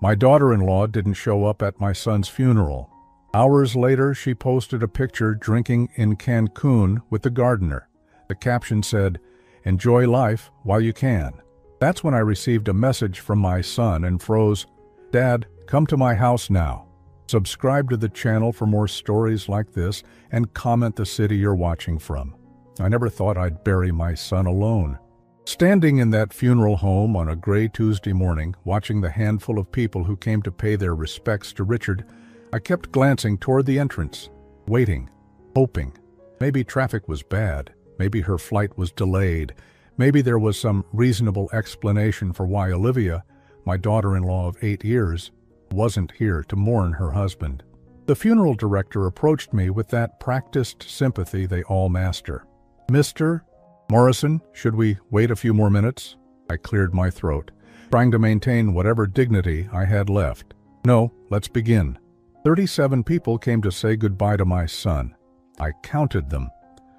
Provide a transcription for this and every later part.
My daughter-in-law didn't show up at my son's funeral. Hours later, she posted a picture drinking in Cancun with the gardener. The caption said, "Enjoy life while you can." That's when I received a message from my son and froze. "Dad, come to my house now." Subscribe to the channel for more stories like this and comment the city you're watching from. I never thought I'd bury my son alone. Standing in that funeral home on a gray Tuesday morning, watching the handful of people who came to pay their respects to Richard, I kept glancing toward the entrance, waiting, hoping. Maybe traffic was bad. Maybe her flight was delayed. Maybe there was some reasonable explanation for why Olivia, my daughter-in-law of 8 years, wasn't here to mourn her husband. The funeral director approached me with that practiced sympathy they all master. "Mr. Morrison, should we wait a few more minutes?" I cleared my throat, trying to maintain whatever dignity I had left. "No, let's begin." 37 people came to say goodbye to my son. I counted them.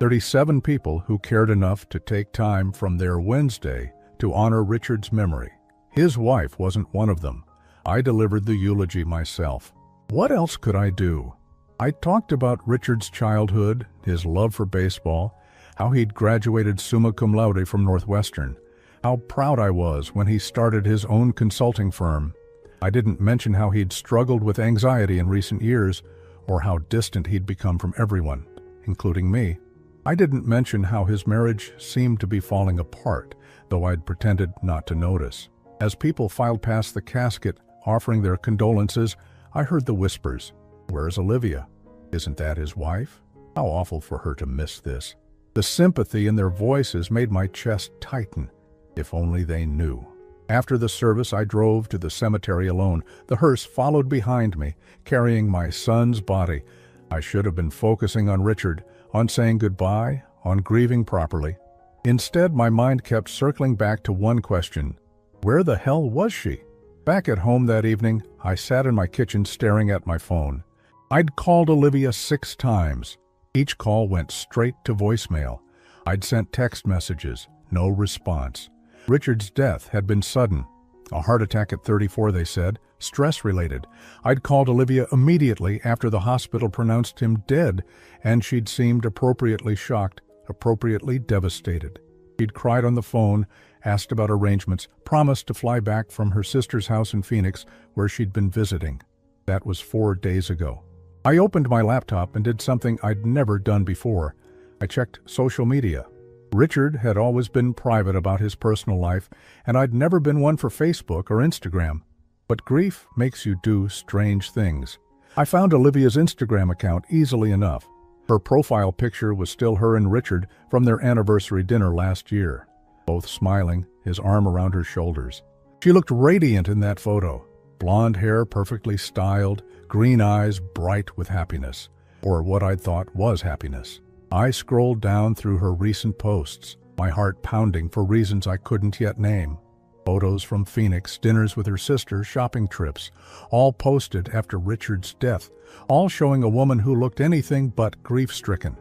37 people who cared enough to take time from their Wednesday to honor Richard's memory. His wife wasn't one of them. I delivered the eulogy myself. What else could I do? I talked about Richard's childhood, his love for baseball, how he'd graduated summa cum laude from Northwestern, how proud I was when he started his own consulting firm. I didn't mention how he'd struggled with anxiety in recent years, or how distant he'd become from everyone, including me. I didn't mention how his marriage seemed to be falling apart, though I'd pretended not to notice. As people filed past the casket, offering their condolences, I heard the whispers. "Where's Olivia? Isn't that his wife? How awful for her to miss this." The sympathy in their voices made my chest tighten. If only they knew. After the service, I drove to the cemetery alone. The hearse followed behind me, carrying my son's body. I should have been focusing on Richard, on saying goodbye, on grieving properly. Instead, my mind kept circling back to one question. Where the hell was she? Back at home that evening, I sat in my kitchen staring at my phone. I'd called Olivia 6 times. Each call went straight to voicemail. I'd sent text messages, no response. Richard's death had been sudden. A heart attack at 34, they said, stress-related. I'd called Olivia immediately after the hospital pronounced him dead, and she'd seemed appropriately shocked, appropriately devastated. She'd cried on the phone, asked about arrangements, promised to fly back from her sister's house in Phoenix, where she'd been visiting. That was 4 days ago. I opened my laptop and did something I'd never done before. I checked social media. Richard had always been private about his personal life, and I'd never been one for Facebook or Instagram. But grief makes you do strange things. I found Olivia's Instagram account easily enough. Her profile picture was still her and Richard from their anniversary dinner last year, both smiling, his arm around her shoulders. She looked radiant in that photo. Blonde hair perfectly styled, green eyes bright with happiness, or what I'd thought was happiness. I scrolled down through her recent posts, my heart pounding for reasons I couldn't yet name. Photos from Phoenix, dinners with her sister, shopping trips, all posted after Richard's death, all showing a woman who looked anything but grief-stricken.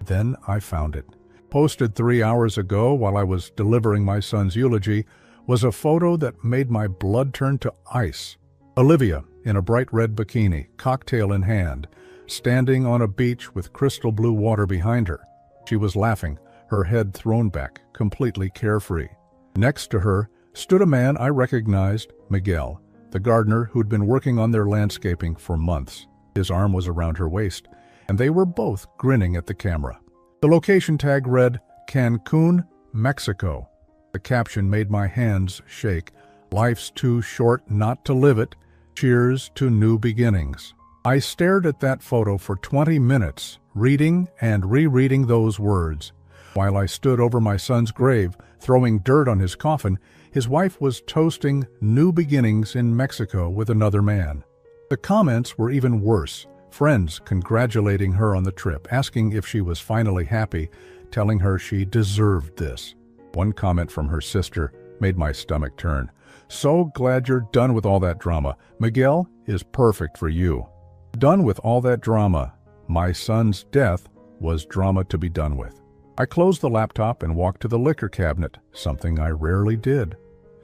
Then I found it. Posted 3 hours ago while I was delivering my son's eulogy was a photo that made my blood turn to ice. Olivia, in a bright red bikini, cocktail in hand, standing on a beach with crystal blue water behind her. She was laughing, her head thrown back, completely carefree. Next to her stood a man I recognized, Miguel, the gardener who'd been working on their landscaping for months. His arm was around her waist, and they were both grinning at the camera. The location tag read, Cancun, Mexico. The caption made my hands shake. Life's too short not to live it. Cheers to new beginnings. I stared at that photo for 20 minutes, reading and rereading those words. While I stood over my son's grave, throwing dirt on his coffin, his wife was toasting new beginnings in Mexico with another man. The comments were even worse. Friends congratulating her on the trip, asking if she was finally happy, telling her she deserved this. One comment from her sister made my stomach turn. So glad you're done with all that drama. Miguel is perfect for you. Done with all that drama. My son's death was drama to be done with. I closed the laptop and walked to the liquor cabinet, something I rarely did.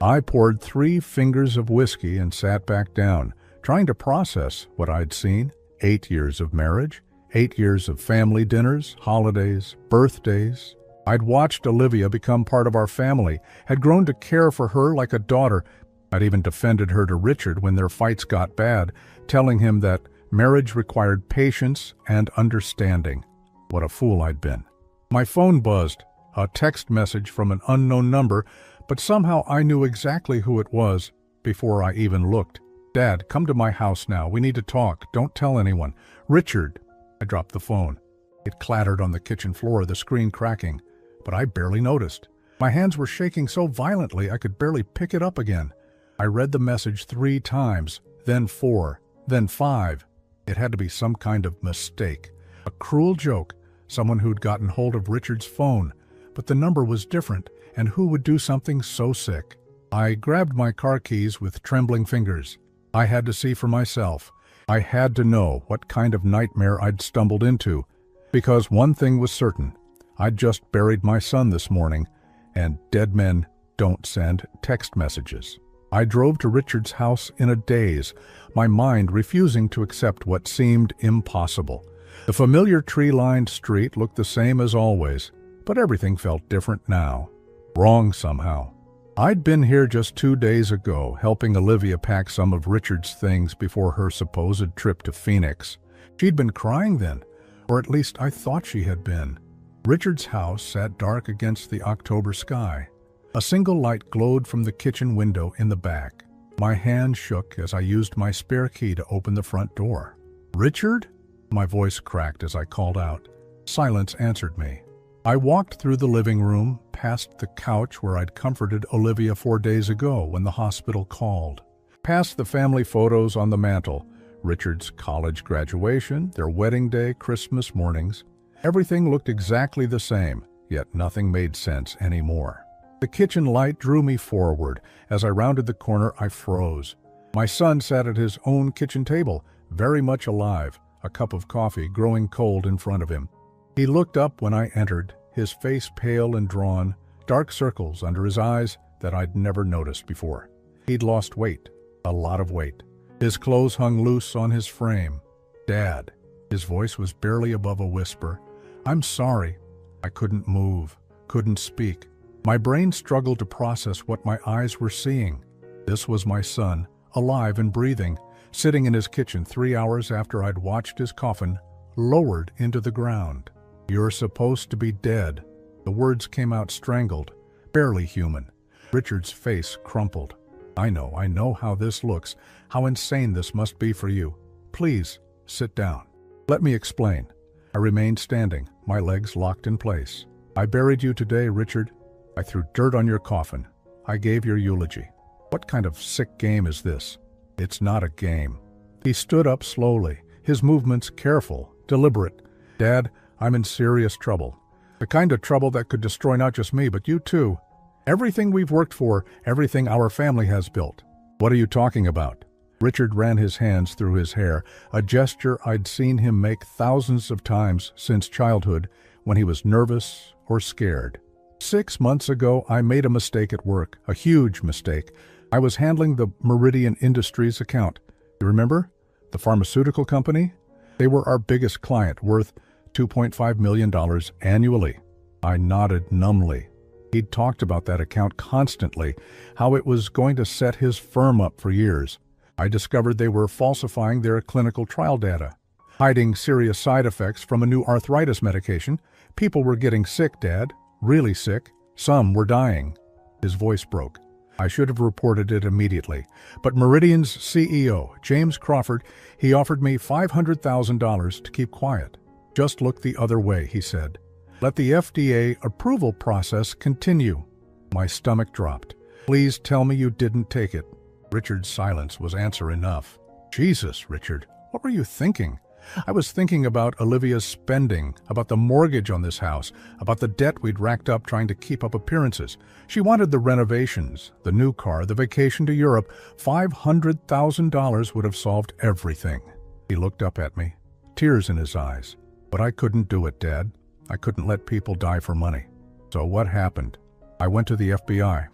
I poured 3 fingers of whiskey and sat back down, trying to process what I'd seen. 8 years of marriage, 8 years of family dinners, holidays, birthdays. I'd watched Olivia become part of our family, had grown to care for her like a daughter. I'd even defended her to Richard when their fights got bad, telling him that marriage required patience and understanding. What a fool I'd been. My phone buzzed, a text message from an unknown number, but somehow I knew exactly who it was before I even looked. "Dad, come to my house now. We need to talk. Don't tell anyone. Richard." I dropped the phone. It clattered on the kitchen floor, the screen cracking, but I barely noticed. My hands were shaking so violently I could barely pick it up again. I read the message 3 times, then 4, then 5. It had to be some kind of mistake. A cruel joke, someone who'd gotten hold of Richard's phone. But the number was different, and who would do something so sick? I grabbed my car keys with trembling fingers. I had to see for myself. I had to know what kind of nightmare I'd stumbled into. Because one thing was certain. I'd just buried my son this morning, and dead men don't send text messages. I drove to Richard's house in a daze, my mind refusing to accept what seemed impossible. The familiar tree-lined street looked the same as always, but everything felt different now. Wrong somehow. I'd been here just 2 days ago, helping Olivia pack some of Richard's things before her supposed trip to Phoenix. She'd been crying then, or at least I thought she had been. Richard's house sat dark against the October sky. A single light glowed from the kitchen window in the back. My hand shook as I used my spare key to open the front door. "Richard?" My voice cracked as I called out. Silence answered me. I walked through the living room, past the couch where I'd comforted Olivia 4 days ago when the hospital called. Past the family photos on the mantel, Richard's college graduation, their wedding day, Christmas mornings. Everything looked exactly the same, yet nothing made sense anymore. The kitchen light drew me forward. As I rounded the corner, I froze. My son sat at his own kitchen table, very much alive, a cup of coffee growing cold in front of him. He looked up when I entered, his face pale and drawn, dark circles under his eyes that I'd never noticed before. He'd lost weight, a lot of weight. His clothes hung loose on his frame. "Dad." His voice was barely above a whisper. "I'm sorry." I couldn't move, couldn't speak. My brain struggled to process what my eyes were seeing. This was my son, alive and breathing, sitting in his kitchen 3 hours after I'd watched his coffin lowered into the ground. "You're supposed to be dead." The words came out strangled, barely human. Richard's face crumpled. I know how this looks, how insane this must be for you. Please, sit down. Let me explain." I remained standing, my legs locked in place. "I buried you today, Richard. I threw dirt on your coffin. I gave your eulogy. What kind of sick game is this?" "It's not a game." He stood up slowly, his movements careful, deliberate. "Dad, I'm in serious trouble. The kind of trouble that could destroy not just me, but you too. Everything we've worked for, everything our family has built." "What are you talking about?" Richard ran his hands through his hair, a gesture I'd seen him make thousands of times since childhood when he was nervous or scared. 6 months ago, I made a mistake at work, a huge mistake. I was handling the Meridian Industries account. You remember? The pharmaceutical company? They were our biggest client, worth $2.5 million annually. I nodded numbly. He'd talked about that account constantly, how it was going to set his firm up for years. I discovered they were falsifying their clinical trial data, hiding serious side effects from a new arthritis medication. People were getting sick, Dad, really sick. Some were dying. His voice broke. I should have reported it immediately. But Meridian's CEO, James Crawford, he offered me $500,000 to keep quiet. "Just look the other way," he said. "Let the FDA approval process continue." My stomach dropped. "Please tell me you didn't take it." Richard's silence was answer enough. "Jesus, Richard, what were you thinking?" "I was thinking about Olivia's spending, about the mortgage on this house, about the debt we'd racked up trying to keep up appearances. She wanted the renovations, the new car, the vacation to Europe. $500,000 would have solved everything." He looked up at me, tears in his eyes. "But I couldn't do it, Dad. I couldn't let people die for money." "So what happened?" "I went to the FBI.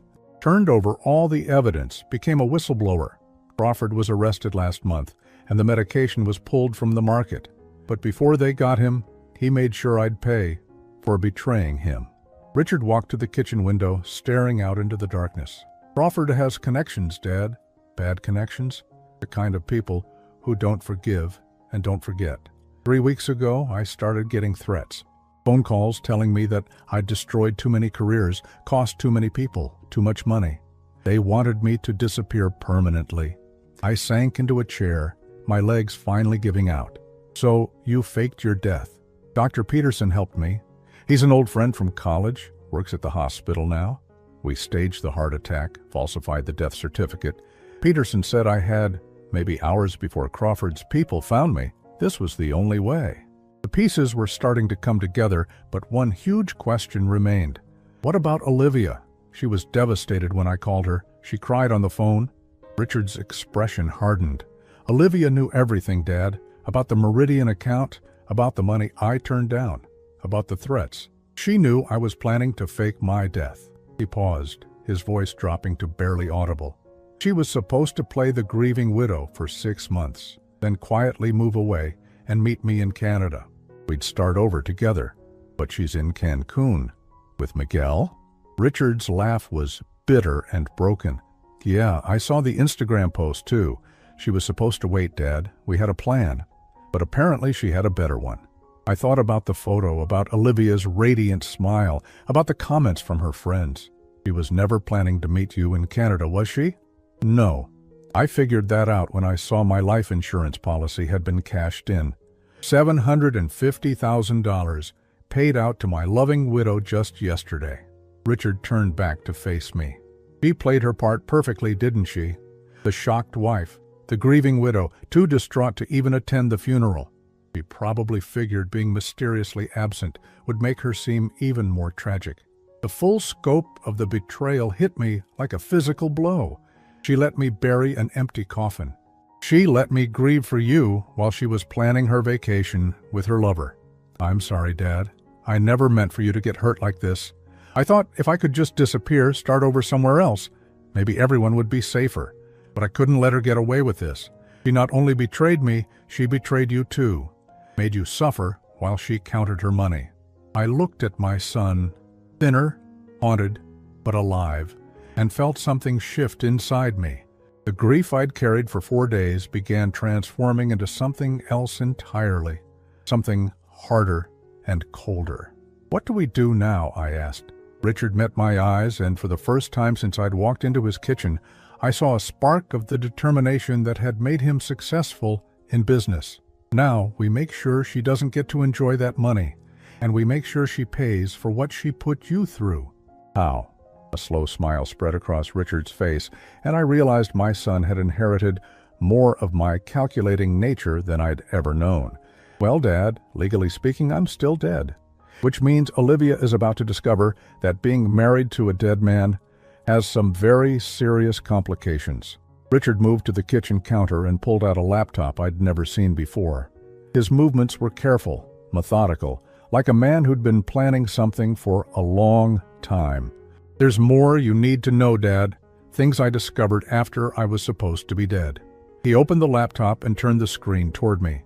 turned over all the evidence, became a whistleblower. Crawford was arrested last month, and the medication was pulled from the market. But before they got him, he made sure I'd pay for betraying him. Richard walked to the kitchen window, staring out into the darkness. Crawford has connections, Dad. Bad connections. The kind of people who don't forgive and don't forget. 3 weeks ago, I started getting threats. Phone calls telling me that I'd destroyed too many careers, cost too many people, too much money. They wanted me to disappear permanently. I sank into a chair, my legs finally giving out. So, you faked your death. Dr. Peterson helped me. He's an old friend from college, works at the hospital now. We staged the heart attack, falsified the death certificate. Peterson said I had, maybe hours before Crawford's people found me, this was the only way. The pieces were starting to come together, but one huge question remained. What about Olivia? She was devastated when I called her. She cried on the phone. Richard's expression hardened. Olivia knew everything, Dad, about the Meridian account, about the money I turned down, about the threats. She knew I was planning to fake my death. He paused, his voice dropping to barely audible. She was supposed to play the grieving widow for 6 months, then quietly move away and meet me in Canada. We'd start over together. But she's in Cancun. With Miguel? Richard's laugh was bitter and broken. Yeah, I saw the Instagram post too. She was supposed to wait, Dad. We had a plan. But apparently she had a better one. I thought about the photo, about Olivia's radiant smile, about the comments from her friends. She was never planning to meet you in Canada, was she? No. I figured that out when I saw my life insurance policy had been cashed in. $750,000 paid out to my loving widow just yesterday. Richard turned back to face me. She played her part perfectly, didn't she? The shocked wife, the grieving widow, too distraught to even attend the funeral. She probably figured being mysteriously absent would make her seem even more tragic. The full scope of the betrayal hit me like a physical blow. She let me bury an empty coffin. She let me grieve for you while she was planning her vacation with her lover. I'm sorry, Dad. I never meant for you to get hurt like this. I thought if I could just disappear, start over somewhere else, maybe everyone would be safer. But I couldn't let her get away with this. She not only betrayed me, she betrayed you too. Made you suffer while she counted her money. I looked at my son, thinner, haunted, but alive, and felt something shift inside me. The grief I'd carried for 4 days began transforming into something else entirely, something harder and colder. What do we do now? I asked. Richard met my eyes, and for the first time since I'd walked into his kitchen, I saw a spark of the determination that had made him successful in business. Now we make sure she doesn't get to enjoy that money, and we make sure she pays for what she put you through. How? A slow smile spread across Richard's face, and I realized my son had inherited more of my calculating nature than I'd ever known. Well, Dad, legally speaking, I'm still dead. Which means Olivia is about to discover that being married to a dead man has some very serious complications. Richard moved to the kitchen counter and pulled out a laptop I'd never seen before. His movements were careful, methodical, like a man who'd been planning something for a long time. There's more you need to know, Dad. Things I discovered after I was supposed to be dead. He opened the laptop and turned the screen toward me.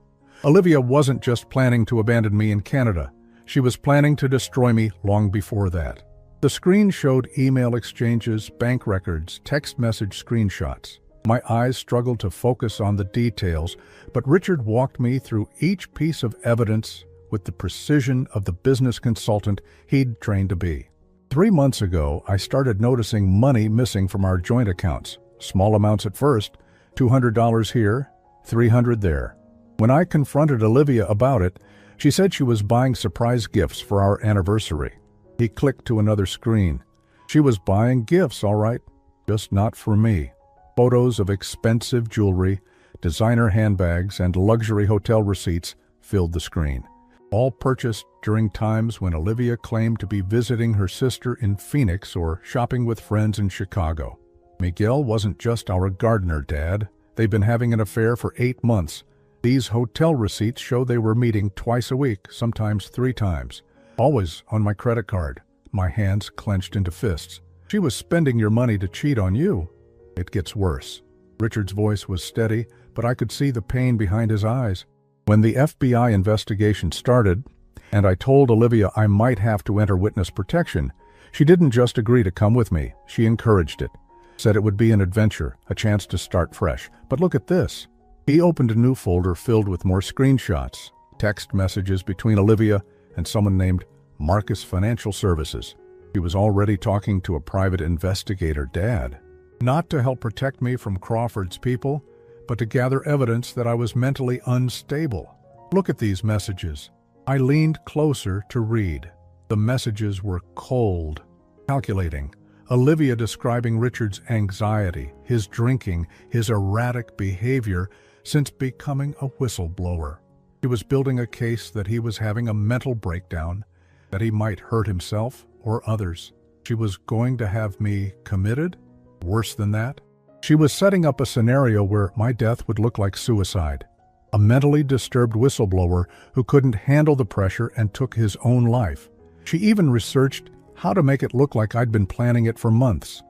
Olivia wasn't just planning to abandon me in Canada. She was planning to destroy me long before that. The screen showed email exchanges, bank records, text message screenshots. My eyes struggled to focus on the details, but Richard walked me through each piece of evidence with the precision of the business consultant he'd trained to be. 3 months ago, I started noticing money missing from our joint accounts. Small amounts at first, $200 here, $300 there. When I confronted Olivia about it, she said she was buying surprise gifts for our anniversary. He clicked to another screen. She was buying gifts, all right, just not for me. Photos of expensive jewelry, designer handbags, and luxury hotel receipts filled the screen. All purchased during times when Olivia claimed to be visiting her sister in Phoenix or shopping with friends in Chicago. Miguel wasn't just our gardener, Dad. They'd been having an affair for 8 months. These hotel receipts show they were meeting twice a week, sometimes 3 times. Always on my credit card, my hands clenched into fists. She was spending your money to cheat on you. It gets worse. Richard's voice was steady, but I could see the pain behind his eyes. When the FBI investigation started, and I told Olivia I might have to enter witness protection, she didn't just agree to come with me, she encouraged it. Said it would be an adventure, a chance to start fresh. But look at this. He opened a new folder filled with more screenshots, text messages between Olivia and someone named Marcus Financial Services. He was already talking to a private investigator, Dad. Not to help protect me from Crawford's people, but to gather evidence that I was mentally unstable. Look at these messages. I leaned closer to read. The messages were cold, calculating. Olivia describing Richard's anxiety, his drinking, his erratic behavior since becoming a whistleblower. She was building a case that he was having a mental breakdown, that he might hurt himself or others. She was going to have me committed? Worse than that? She was setting up a scenario where my death would look like suicide. A mentally disturbed whistleblower who couldn't handle the pressure and took his own life. She even researched how to make it look like I'd been planning it for months.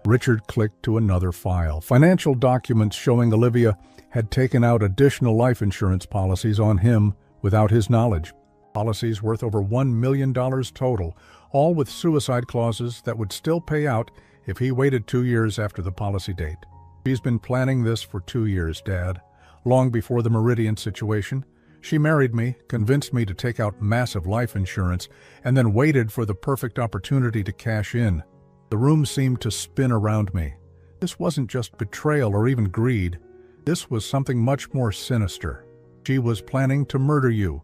Richard clicked to another file. Financial documents showing Olivia had taken out additional life insurance policies on him without his knowledge. Policies worth over $1 million total, all with suicide clauses that would still pay out if he waited 2 years after the policy date. She's been planning this for 2 years, Dad. Long before the Meridian situation, she married me, convinced me to take out massive life insurance, and then waited for the perfect opportunity to cash in. The room seemed to spin around me. This wasn't just betrayal or even greed. This was something much more sinister. She was planning to murder you,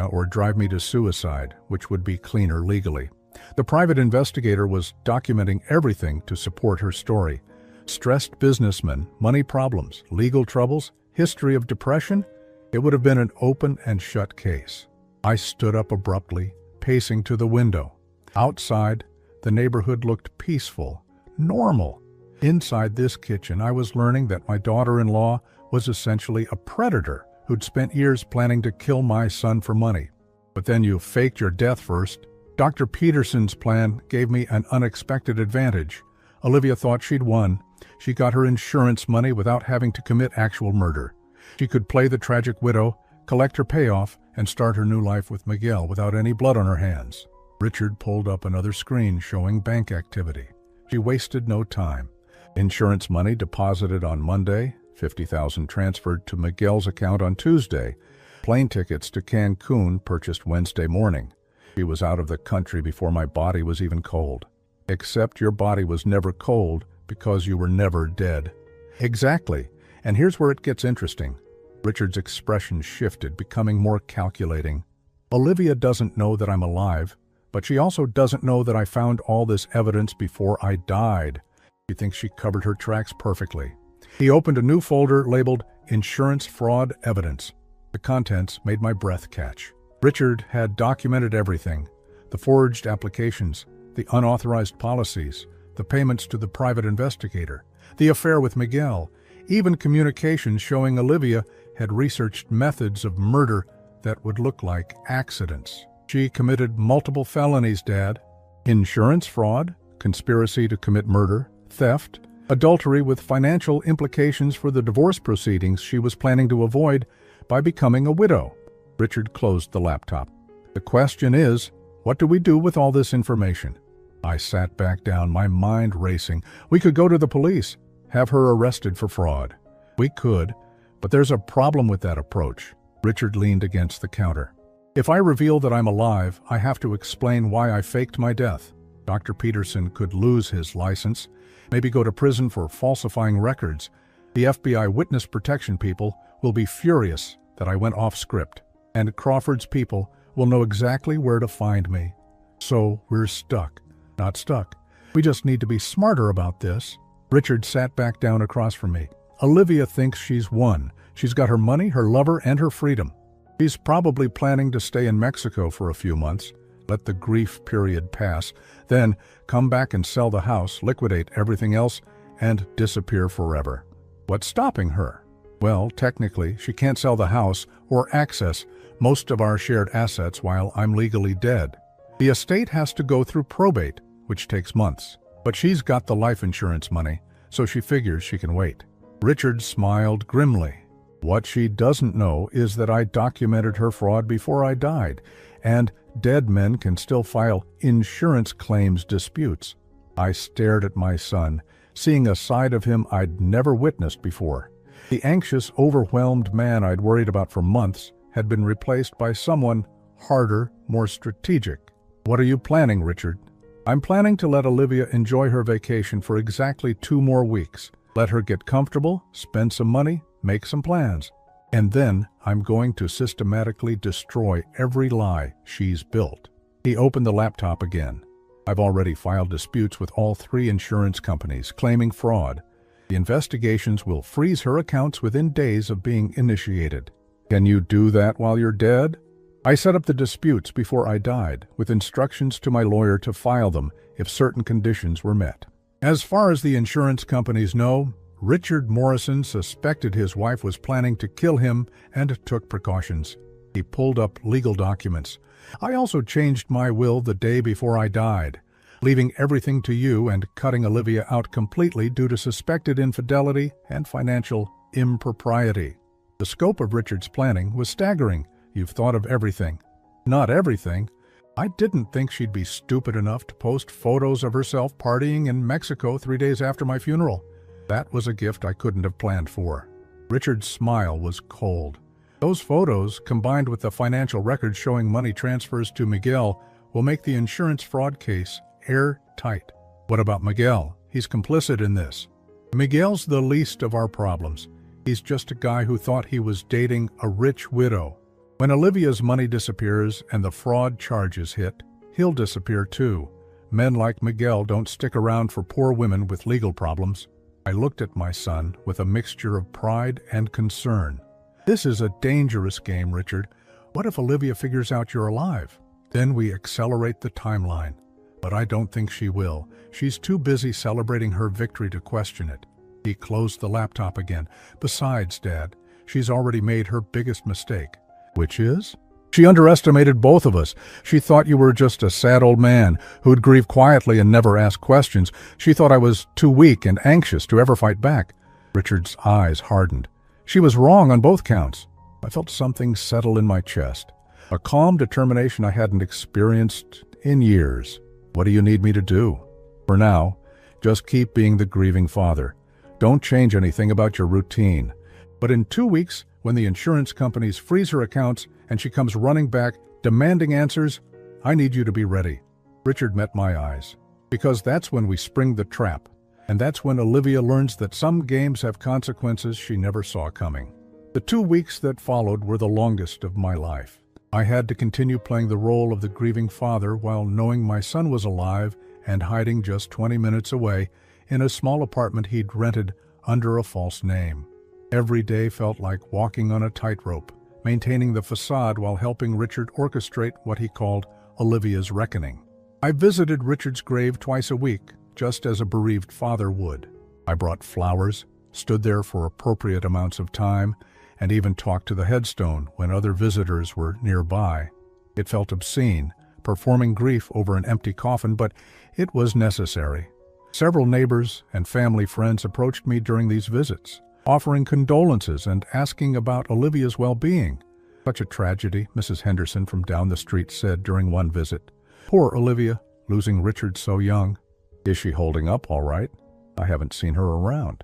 or drive me to suicide, which would be cleaner legally. The private investigator was documenting everything to support her story. Stressed businessman, money problems, legal troubles, history of depression. It would have been an open and shut case. I stood up abruptly, pacing to the window. Outside, the neighborhood looked peaceful, normal. Inside this kitchen, I was learning that my daughter-in-law was essentially a predator who'd spent years planning to kill my son for money. But then you faked your death first. Dr. Peterson's plan gave me an unexpected advantage. Olivia thought she'd won. She got her insurance money without having to commit actual murder. She could play the tragic widow, collect her payoff, and start her new life with Miguel without any blood on her hands. Richard pulled up another screen showing bank activity. She wasted no time. Insurance money deposited on Monday, $50,000 transferred to Miguel's account on Tuesday. Plane tickets to Cancun purchased Wednesday morning. She was out of the country before my body was even cold. Except your body was never cold because you were never dead. Exactly. And here's where it gets interesting. Richard's expression shifted, becoming more calculating. Olivia doesn't know that I'm alive, but she also doesn't know that I found all this evidence before I died. She thinks she covered her tracks perfectly. He opened a new folder labeled Insurance Fraud Evidence. The contents made my breath catch. Richard had documented everything. The forged applications, the unauthorized policies, the payments to the private investigator, the affair with Miguel, even communications showing Olivia had researched methods of murder that would look like accidents. She committed multiple felonies, Dad. Insurance fraud, conspiracy to commit murder, theft, adultery with financial implications for the divorce proceedings she was planning to avoid by becoming a widow. Richard closed the laptop. The question is, what do we do with all this information? I sat back down, my mind racing. We could go to the police, have her arrested for fraud. We could, but there's a problem with that approach. Richard leaned against the counter. If I reveal that I'm alive, I have to explain why I faked my death. Dr. Peterson could lose his license, maybe go to prison for falsifying records. The FBI witness protection people will be furious that I went off script, and Crawford's people will know exactly where to find me. So we're stuck. Not stuck. We just need to be smarter about this. Richard sat back down across from me. Olivia thinks she's won. She's got her money, her lover, and her freedom. She's probably planning to stay in Mexico for a few months, let the grief period pass, then come back and sell the house, liquidate everything else, and disappear forever. What's stopping her? Well, technically, she can't sell the house or access most of our shared assets while I'm legally dead. The estate has to go through probate, which takes months. But she's got the life insurance money, so she figures she can wait. Richard smiled grimly. What she doesn't know is that I documented her fraud before I died, and dead men can still file insurance claims disputes. I stared at my son, seeing a side of him I'd never witnessed before. The anxious, overwhelmed man I'd worried about for months had been replaced by someone harder, more strategic. What are you planning, Richard? I'm planning to let Olivia enjoy her vacation for exactly 2 more weeks. Let her get comfortable, spend some money, make some plans. And then I'm going to systematically destroy every lie she's built. He opened the laptop again. I've already filed disputes with all 3 insurance companies claiming fraud. The investigations will freeze her accounts within days of being initiated. Can you do that while you're dead? I set up the disputes before I died, with instructions to my lawyer to file them if certain conditions were met. As far as the insurance companies know, Richard Morrison suspected his wife was planning to kill him and took precautions. He pulled up legal documents. I also changed my will the day before I died, leaving everything to you and cutting Olivia out completely due to suspected infidelity and financial impropriety. The scope of Richard's planning was staggering. You've thought of everything. Not everything. I didn't think she'd be stupid enough to post photos of herself partying in Mexico 3 days after my funeral. That was a gift I couldn't have planned for. Richard's smile was cold. Those photos, combined with the financial records showing money transfers to Miguel, will make the insurance fraud case airtight. What about Miguel? He's complicit in this. Miguel's the least of our problems. He's just a guy who thought he was dating a rich widow. When Olivia's money disappears and the fraud charges hit, he'll disappear too. Men like Miguel don't stick around for poor women with legal problems. I looked at my son with a mixture of pride and concern. This is a dangerous game, Richard. What if Olivia figures out you're alive? Then we accelerate the timeline. But I don't think she will. She's too busy celebrating her victory to question it. He closed the laptop again. Besides, Dad, she's already made her biggest mistake. Which is? She underestimated both of us. She thought you were just a sad old man who'd grieve quietly and never ask questions. She thought I was too weak and anxious to ever fight back. Richard's eyes hardened. She was wrong on both counts. I felt something settle in my chest. A calm determination I hadn't experienced in years. What do you need me to do? For now, just keep being the grieving father. Don't change anything about your routine. But in 2 weeks, when the insurance companies freeze her accounts and she comes running back, demanding answers, I need you to be ready. Richard met my eyes. Because that's when we spring the trap. And that's when Olivia learns that some games have consequences she never saw coming. The 2 weeks that followed were the longest of my life. I had to continue playing the role of the grieving father while knowing my son was alive and hiding just 20 minutes away in a small apartment he'd rented under a false name. Every day felt like walking on a tightrope, maintaining the facade while helping Richard orchestrate what he called Olivia's reckoning. I visited Richard's grave twice a week, just as a bereaved father would. I brought flowers, stood there for appropriate amounts of time, and even talked to the headstone when other visitors were nearby. It felt obscene, performing grief over an empty coffin, but it was necessary. Several neighbors and family friends approached me during these visits, offering condolences and asking about Olivia's well-being. Such a tragedy, Mrs. Henderson from down the street said during one visit. Poor Olivia, losing Richard so young. Is she holding up all right? I haven't seen her around.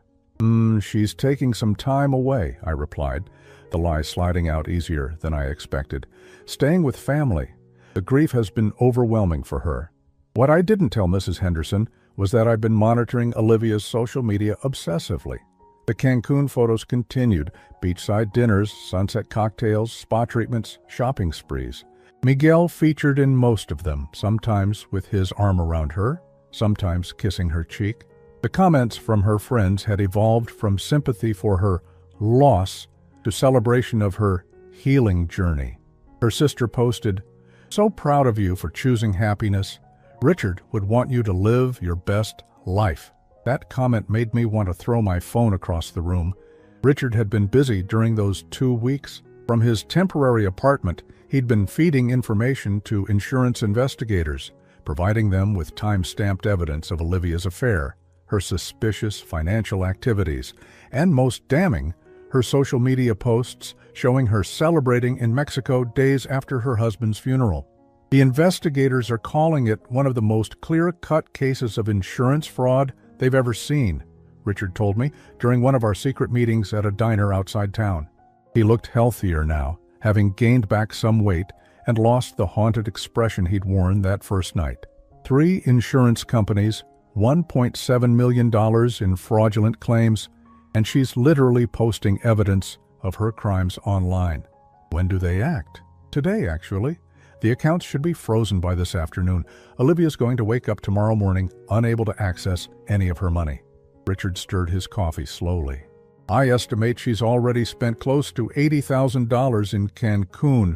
She's taking some time away, I replied, the lie sliding out easier than I expected. Staying with family. The grief has been overwhelming for her. What I didn't tell Mrs. Henderson was that I've been monitoring Olivia's social media obsessively. The Cancun photos continued, beachside dinners, sunset cocktails, spa treatments, shopping sprees. Miguel featured in most of them, sometimes with his arm around her, sometimes kissing her cheek. The comments from her friends had evolved from sympathy for her loss to celebration of her healing journey. Her sister posted, "So proud of you for choosing happiness. Richard would want you to live your best life." That comment made me want to throw my phone across the room. Richard had been busy during those 2 weeks. From his temporary apartment, he'd been feeding information to insurance investigators, providing them with time-stamped evidence of Olivia's affair, her suspicious financial activities, and most damning, her social media posts showing her celebrating in Mexico days after her husband's funeral. The investigators are calling it one of the most clear-cut cases of insurance fraud they've ever seen, Richard told me during one of our secret meetings at a diner outside town. He looked healthier now, having gained back some weight and lost the haunted expression he'd worn that first night. 3 insurance companies, $1.7 million in fraudulent claims, and she's literally posting evidence of her crimes online. When do they act? Today, actually. The accounts should be frozen by this afternoon. Olivia's going to wake up tomorrow morning unable to access any of her money. Richard stirred his coffee slowly. I estimate she's already spent close to $80,000 in Cancun.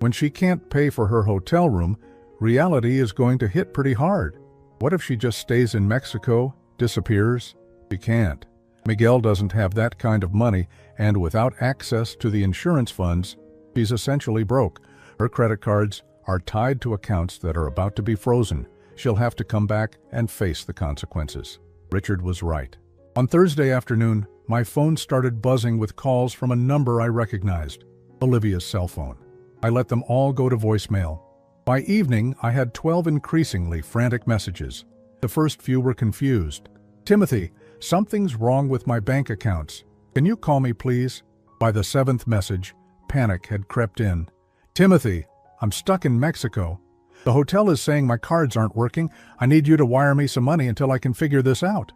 When she can't pay for her hotel room, reality is going to hit pretty hard. What if she just stays in Mexico, disappears? She can't. Miguel doesn't have that kind of money, and without access to the insurance funds, she's essentially broke. Her credit cards are tied to accounts that are about to be frozen. She'll have to come back and face the consequences. Richard was right. On Thursday afternoon, my phone started buzzing with calls from a number I recognized, Olivia's cell phone. I let them all go to voicemail. By evening, I had 12 increasingly frantic messages. The first few were confused. Timothy, something's wrong with my bank accounts. Can you call me, please? By the 7th message, panic had crept in. Timothy, I'm stuck in Mexico. The hotel is saying my cards aren't working. I need you to wire me some money until I can figure this out.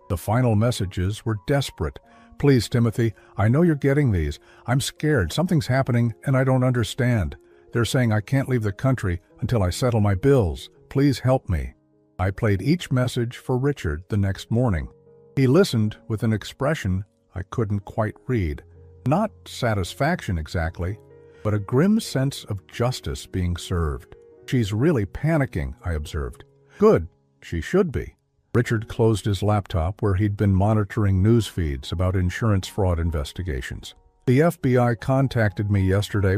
The final messages were desperate. Please, Timothy, I know you're getting these. I'm scared. Something's happening and I don't understand. They're saying I can't leave the country until I settle my bills. Please help me. I played each message for Richard the next morning. He listened with an expression I couldn't quite read. Not satisfaction exactly, but a grim sense of justice being served. She's really panicking, I observed. Good, she should be. Richard closed his laptop where he'd been monitoring news feeds about insurance fraud investigations. The FBI contacted me yesterday,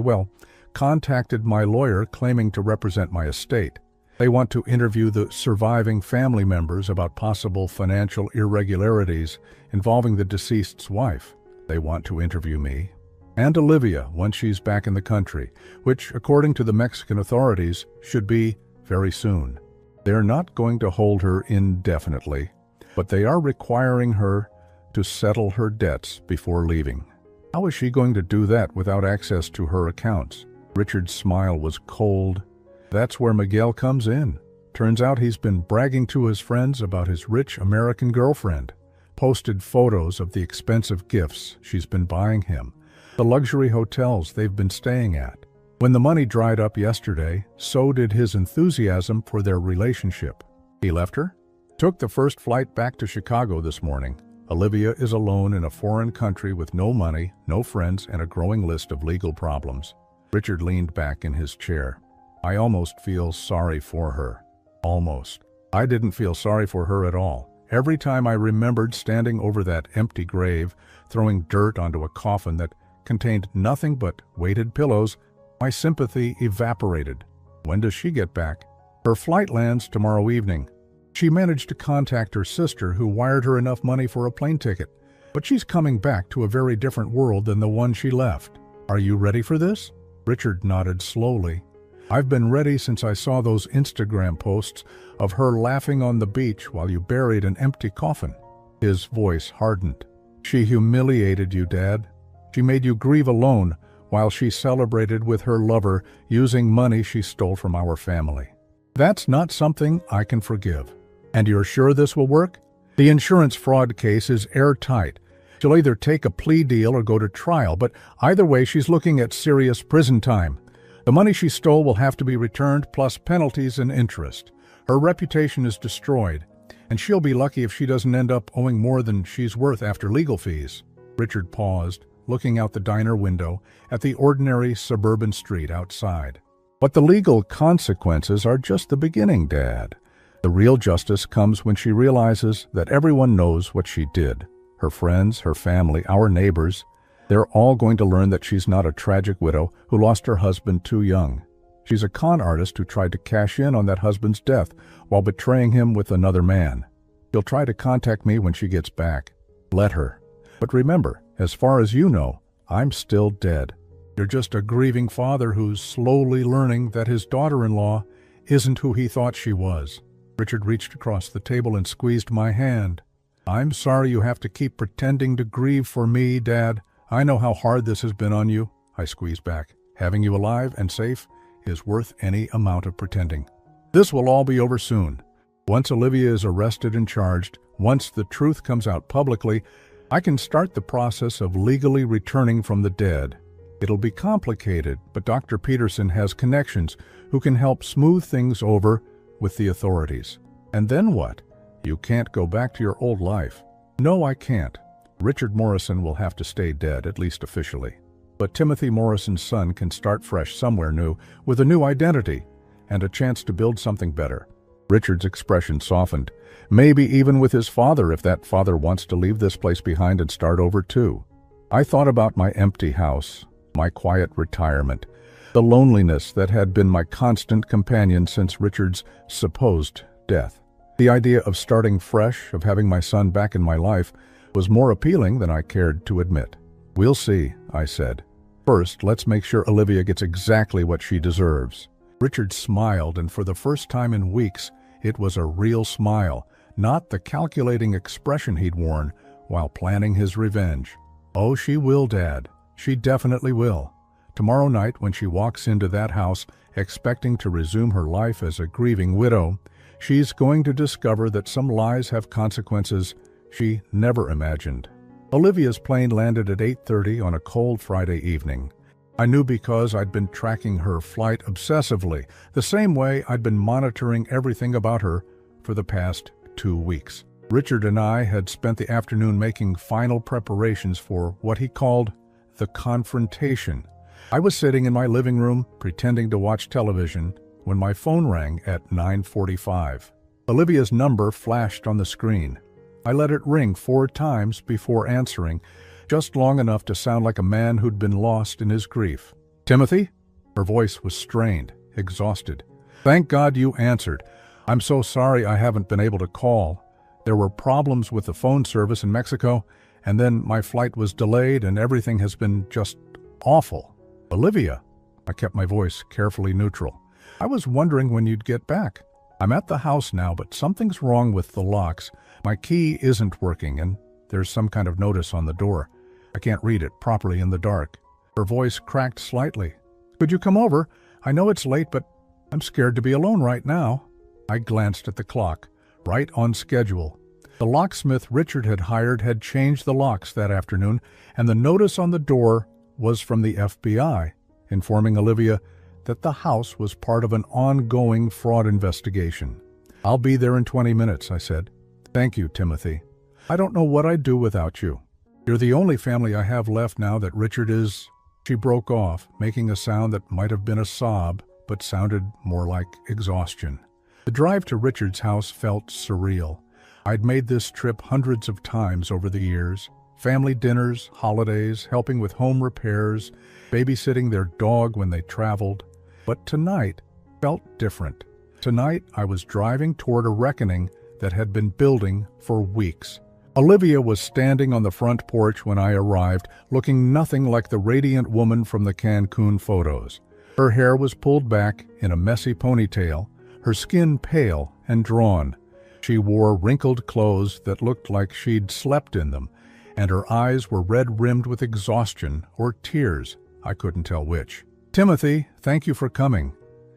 contacted my lawyer claiming to represent my estate. They want to interview the surviving family members about possible financial irregularities involving the deceased's wife. They want to interview me and Olivia once she's back in the country, which, according to the Mexican authorities, should be very soon. They're not going to hold her indefinitely, but they are requiring her to settle her debts before leaving. How is she going to do that without access to her accounts? Richard's smile was cold. That's where Miguel comes in. Turns out he's been bragging to his friends about his rich American girlfriend. Posted photos of the expensive gifts she's been buying him, the luxury hotels they've been staying at. When the money dried up yesterday, so did his enthusiasm for their relationship. He left her, took the first flight back to Chicago this morning. Olivia is alone in a foreign country with no money, no friends, and a growing list of legal problems. Richard leaned back in his chair. I almost feel sorry for her. Almost. I didn't feel sorry for her at all. Every time I remembered standing over that empty grave, throwing dirt onto a coffin that contained nothing but weighted pillows, my sympathy evaporated. When does she get back? Her flight lands tomorrow evening. She managed to contact her sister, who wired her enough money for a plane ticket. But she's coming back to a very different world than the one she left. Are you ready for this? Richard nodded slowly. I've been ready since I saw those Instagram posts of her laughing on the beach while you buried an empty coffin. His voice hardened. She humiliated you, Dad. She made you grieve alone while she celebrated with her lover using money she stole from our family. That's not something I can forgive. And you're sure this will work? The insurance fraud case is airtight. She'll either take a plea deal or go to trial, but either way she's looking at serious prison time. The money she stole will have to be returned, plus penalties and interest. Her reputation is destroyed, and she'll be lucky if she doesn't end up owing more than she's worth after legal fees. Richard paused, looking out the diner window at the ordinary suburban street outside. But the legal consequences are just the beginning, Dad. The real justice comes when she realizes that everyone knows what she did. Her friends, her family, our neighbors, they're all going to learn that she's not a tragic widow who lost her husband too young. She's a con artist who tried to cash in on that husband's death while betraying him with another man. She'll try to contact me when she gets back. Let her. But remember, as far as you know, I'm still dead. You're just a grieving father who's slowly learning that his daughter-in-law isn't who he thought she was. Richard reached across the table and squeezed my hand. I'm sorry you have to keep pretending to grieve for me, Dad. I know how hard this has been on you. I squeezed back. Having you alive and safe is worth any amount of pretending. This will all be over soon. Once Olivia is arrested and charged, once the truth comes out publicly, I can start the process of legally returning from the dead. It'll be complicated, but Dr. Peterson has connections who can help smooth things over with the authorities. And then what? You can't go back to your old life. No, I can't. Richard Morrison will have to stay dead, at least officially. But Timothy Morrison's son can start fresh somewhere new, with a new identity and a chance to build something better. Richard's expression softened, maybe even with his father if that father wants to leave this place behind and start over too. I thought about my empty house, my quiet retirement, the loneliness that had been my constant companion since Richard's supposed death. The idea of starting fresh, of having my son back in my life, was more appealing than I cared to admit. We'll see, I said. First, let's make sure Olivia gets exactly what she deserves. Richard smiled, and for the first time in weeks, it was a real smile, not the calculating expression he'd worn while planning his revenge. Oh, she will, Dad. She definitely will. Tomorrow night, when she walks into that house expecting to resume her life as a grieving widow, she's going to discover that some lies have consequences she never imagined. Olivia's plane landed at 8:30 on a cold Friday evening. I knew because I'd been tracking her flight obsessively, the same way I'd been monitoring everything about her for the past 2 weeks. Richard and I had spent the afternoon making final preparations for what he called the confrontation. I was sitting in my living room, pretending to watch television, when my phone rang at 9:45. Olivia's number flashed on the screen. I let it ring 4 times before answering, just long enough to sound like a man who'd been lost in his grief. Timothy? Her voice was strained, exhausted. Thank God you answered. I'm so sorry I haven't been able to call. There were problems with the phone service in Mexico, and then my flight was delayed and everything has been just awful. Olivia? I kept my voice carefully neutral. I was wondering when you'd get back. I'm at the house now, but something's wrong with the locks. My key isn't working, and there's some kind of notice on the door. I can't read it properly in the dark. Her voice cracked slightly. Could you come over? I know it's late, but I'm scared to be alone right now. I glanced at the clock. Right on schedule. The locksmith Richard had hired had changed the locks that afternoon, and the notice on the door was from the FBI, informing Olivia that the house was part of an ongoing fraud investigation. I'll be there in 20 minutes, I said. Thank you, Timothy. I don't know what I'd do without you. You're the only family I have left now that Richard is... She broke off, making a sound that might have been a sob, but sounded more like exhaustion. The drive to Richard's house felt surreal. I'd made this trip hundreds of times over the years. Family dinners, holidays, helping with home repairs, babysitting their dog when they traveled. But tonight felt different. Tonight I was driving toward a reckoning that had been building for weeks. Olivia was standing on the front porch when I arrived, looking nothing like the radiant woman from the Cancun photos. Her hair was pulled back in a messy ponytail, her skin pale and drawn. She wore wrinkled clothes that looked like she'd slept in them, and her eyes were red-rimmed with exhaustion or tears, I couldn't tell which. Timothy, thank you for coming.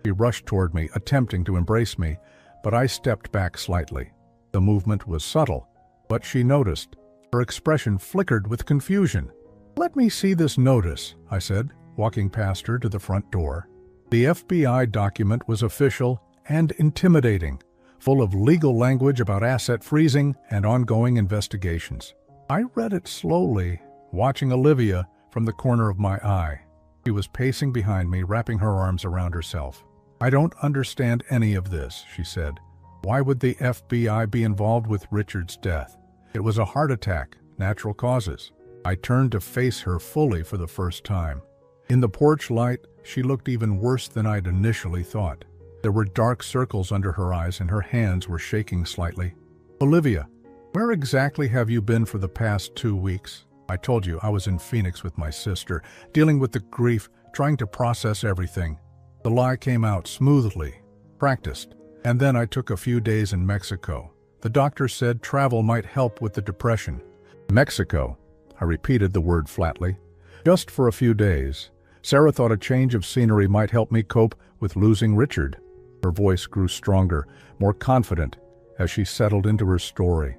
She rushed toward me, attempting to embrace me, but I stepped back slightly. The movement was subtle, but she noticed. Her expression flickered with confusion. Let me see this notice, I said, walking past her to the front door. The FBI document was official and intimidating, full of legal language about asset freezing and ongoing investigations. I read it slowly, watching Olivia from the corner of my eye. She was pacing behind me, wrapping her arms around herself. I don't understand any of this, she said. Why would the FBI be involved with Richard's death? It was a heart attack, natural causes. I turned to face her fully for the first time. In the porch light, she looked even worse than I'd initially thought. There were dark circles under her eyes and her hands were shaking slightly. "Olivia, where exactly have you been for the past 2 weeks? I told you I was in Phoenix with my sister, dealing with the grief, trying to process everything." The lie came out smoothly, practiced, and then I took a few days in Mexico. The doctor said travel might help with the depression. Mexico. I repeated the word flatly. Just for a few days. Sarah thought a change of scenery might help me cope with losing Richard. Her voice grew stronger, more confident, as she settled into her story.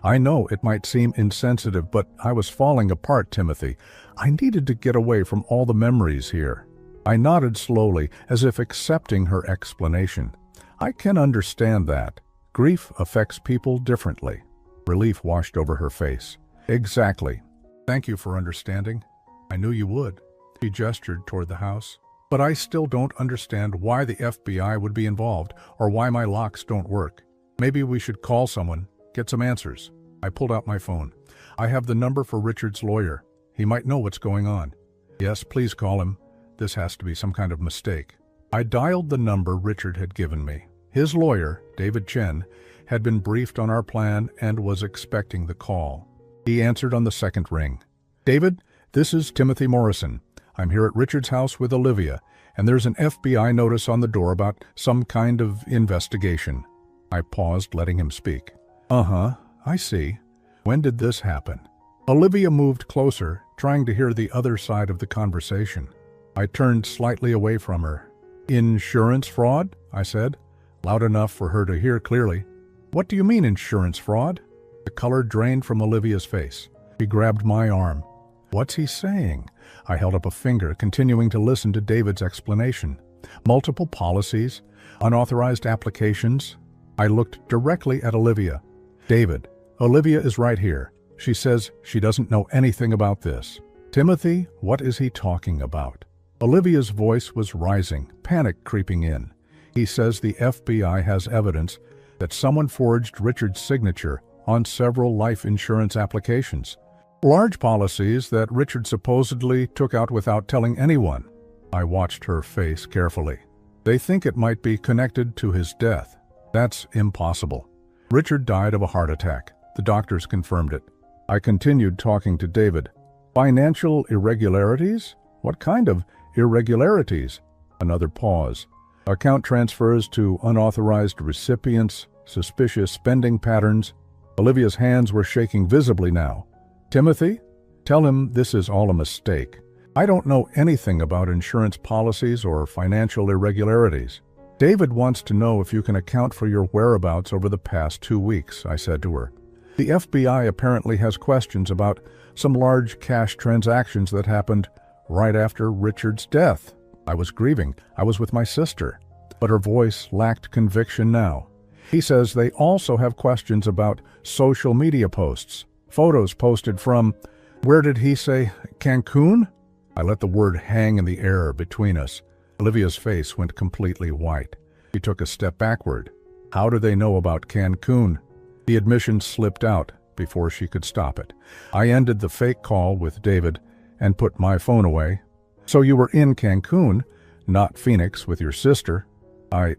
"I know it might seem insensitive, but I was falling apart, Timothy. I needed to get away from all the memories here." I nodded slowly, as if accepting her explanation. "I can understand that. Grief affects people differently." Relief washed over her face. "Exactly. Thank you for understanding. I knew you would." She gestured toward the house. "But I still don't understand why the FBI would be involved, or why my locks don't work. Maybe we should call someone, get some answers." I pulled out my phone. "I have the number for Richard's lawyer. He might know what's going on." "Yes, please call him. This has to be some kind of mistake." I dialed the number Richard had given me. His lawyer, David Chen, had been briefed on our plan and was expecting the call. He answered on the second ring. "David, this is Timothy Morrison. I'm here at Richard's house with Olivia, and there's an FBI notice on the door about some kind of investigation." I paused, letting him speak. I see. When did this happen?" Olivia moved closer, trying to hear the other side of the conversation. I turned slightly away from her. "Insurance fraud?" I said, loud enough for her to hear clearly. "What do you mean, insurance fraud?" The color drained from Olivia's face. She grabbed my arm. "What's he saying?" I held up a finger, continuing to listen to David's explanation. "Multiple policies, unauthorized applications." I looked directly at Olivia. "David, Olivia is right here. She says she doesn't know anything about this." "Timothy, what is he talking about?" Olivia's voice was rising, panic creeping in. "He says the FBI has evidence that someone forged Richard's signature on several life insurance applications. Large policies that Richard supposedly took out without telling anyone." I watched her face carefully. "They think it might be connected to his death." "That's impossible. Richard died of a heart attack. The doctors confirmed it." I continued talking to David. "Financial irregularities? What kind of irregularities?" Another pause. "Account transfers to unauthorized recipients, suspicious spending patterns." Olivia's hands were shaking visibly now. "Timothy, tell him this is all a mistake. I don't know anything about insurance policies or financial irregularities." "David wants to know if you can account for your whereabouts over the past 2 weeks," I said to her. "The FBI apparently has questions about some large cash transactions that happened right after Richard's death." I was grieving. I was with my sister. But her voice lacked conviction now. "He says they also have questions about social media posts, photos posted from, where did he say, Cancun?" I let the word hang in the air between us. Olivia's face went completely white. She took a step backward. "How do they know about Cancun?" The admission slipped out before she could stop it. I ended the fake call with David and put my phone away. "So you were in Cancun, not Phoenix, with your sister." I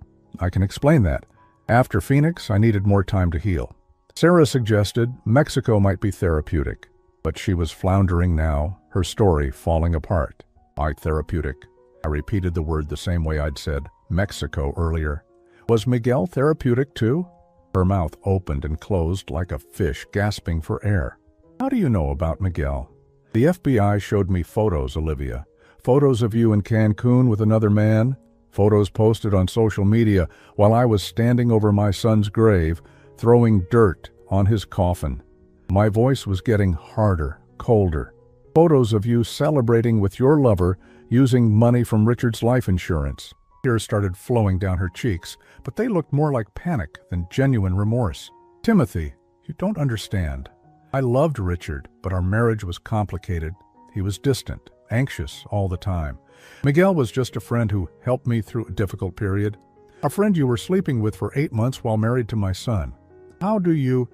can explain that. After Phoenix, I needed more time to heal. Sarah suggested Mexico might be therapeutic, but she was floundering now, her story falling apart. Therapeutic. I repeated the word the same way I'd said Mexico earlier. "Was Miguel therapeutic too?" Her mouth opened and closed like a fish gasping for air. "How do you know about Miguel?" "The FBI showed me photos, Olivia. Photos of you in Cancun with another man. Photos posted on social media while I was standing over my son's grave, throwing dirt on his coffin." My voice was getting harder, colder. "Photos of you celebrating with your lover using money from Richard's life insurance." Tears started flowing down her cheeks, but they looked more like panic than genuine remorse. "Timothy, you don't understand. I loved Richard, but our marriage was complicated. He was distant, anxious all the time. Miguel was just a friend who helped me through a difficult period. A friend you were sleeping with for 8 months while married to my son. How do you—"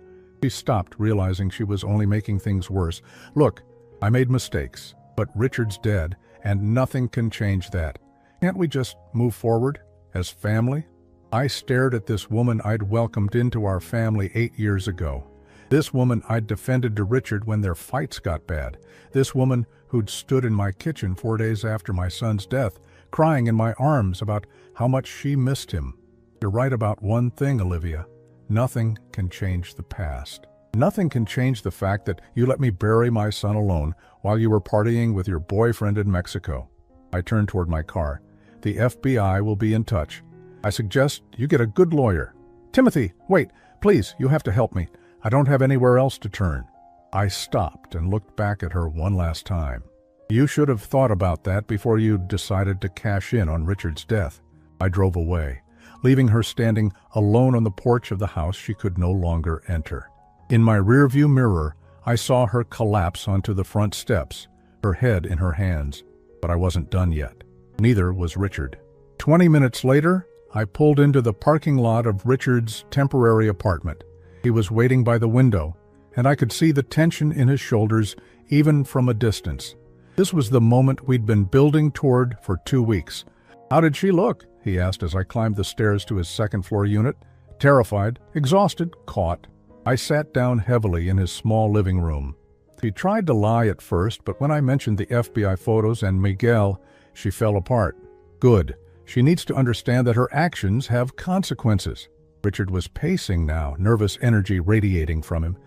She stopped, realizing she was only making things worse. "Look, I made mistakes, but Richard's dead, and nothing can change that. Can't we just move forward as family? I stared at this woman I'd welcomed into our family 8 years ago. This woman I'd defended to Richard when their fights got bad. This woman who'd stood in my kitchen 4 days after my son's death, crying in my arms about how much she missed him. You're right about one thing, Olivia. Nothing can change the past. Nothing can change the fact that you let me bury my son alone while you were partying with your boyfriend in Mexico. I turned toward my car. The FBI will be in touch. I suggest you get a good lawyer. Timothy, wait, please, you have to help me. I don't have anywhere else to turn. I stopped and looked back at her one last time. You should have thought about that before you decided to cash in on Richard's death. I drove away, leaving her standing alone on the porch of the house she could no longer enter. In my rearview mirror, I saw her collapse onto the front steps, her head in her hands. But I wasn't done yet. Neither was Richard. 20 minutes later, I pulled into the parking lot of Richard's temporary apartment. He was waiting by the window, and I could see the tension in his shoulders even from a distance. This was the moment we'd been building toward for 2 weeks. How did she look? He asked as I climbed the stairs to his second-floor unit. Terrified, exhausted, caught. I sat down heavily in his small living room. She tried to lie at first, but when I mentioned the FBI photos and Miguel, she fell apart. Good. She needs to understand that her actions have consequences. Richard was pacing now, nervous energy radiating from him.